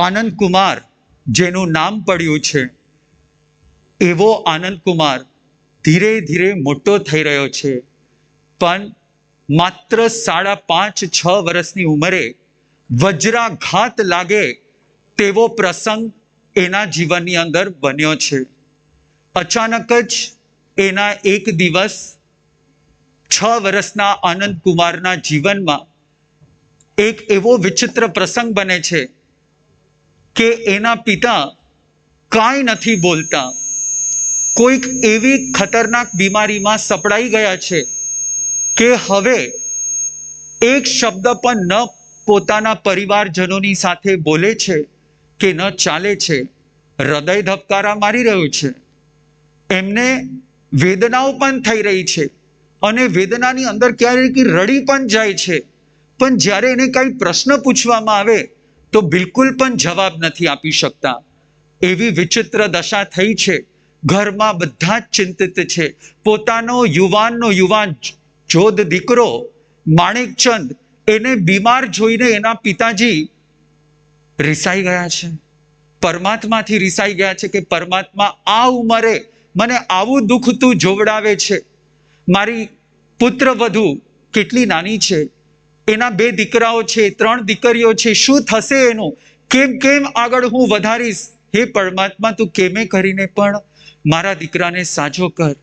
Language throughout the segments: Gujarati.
આનંદ કુમાર જેનું નામ પડ્યું છે, એવો આનંદ કુમાર ધીરે ધીરે મોટો થઈ રહ્યો છે, પણ માત્ર 5.5-6 વર્ષની ઉંમરે વજ્રાઘાત લાગે તેવો પ્રસંગ એના જીવનની અંદર બન્યો છે. અચાનક જ એના એક દિવસ 6 વર્ષના આનંદ કુમારના જીવનમાં એક એવો વિચિત્ર પ્રસંગ બને છે કે એના પિતા કાંઈ નથી બોલતા, કોઈક એવી ખતરનાક બીમારીમાં સપડાઈ ગયા છે કે હવે એક શબ્દ પણ ન પોતાના પરિવારજનોની સાથે બોલે છે કે ન ચાલે છે. હૃદય ધબકારા મારી રહ્યું છે, એમને વેદનાઓ પણ થઈ રહી છે અને વેદનાની અંદર ક્યારેક રડી પણ જાય છે, પણ જ્યારે એને કંઈ પ્રશ્ન પૂછવામાં આવે તો બિલકુલ પણ જવાબ નથી આપી શકતા. એવી વિચિત્ર દશા થઈ છે. ઘરમાં બધા જ ચિંતિત છે. પોતાનો યુવાન જોધ દીકરો માણેકચંદ એને બીમાર જોઈને એના પિતાજી રિસાઈ ગયા છે, પરમાત્માથી રિસાઈ ગયા છે કે પરમાત્મા આ ઉંમરે મને આવું દુઃખ તું જોવડાવે છે. મારી પુત્રવધુ કેટલી નાની છે, એના 2 દીકરાઓ છે, 3 દીકરીઓ છે, શું થશે એનું, કેમ આગળ હું વધારીશ. હે પરમાત્મા, તું કેમે કરીને પણ મારા દીકરાને સાજો કર.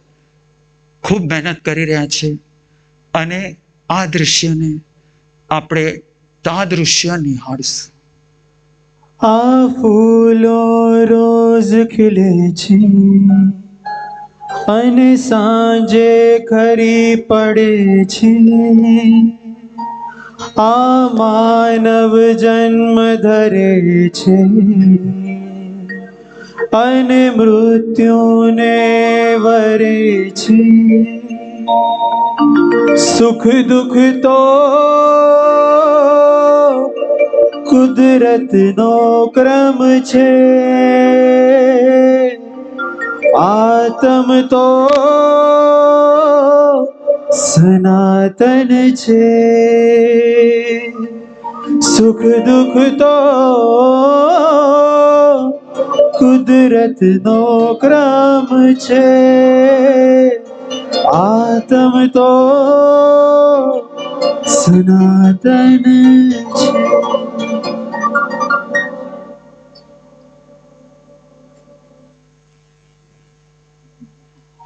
ખૂબ મહેનત કરી રહ્યા છે અને આ દૃશ્યને આપણે તાદૃશ્ય નિહાળશું. આ ફૂલો રોજ ખીલે છે અને સાંજે ખરી પડે છે. આ માનવ જન્મ ધરે છે અને મૃત્યુને વરે છે. સુખ દુઃખ તો કુદરતનો ક્રમ છે, આત્મ તો સનાતન છે. સુખ દુઃખ તો કુદરતનો ક્રમ છે, આત્મ તો સનાતન છે.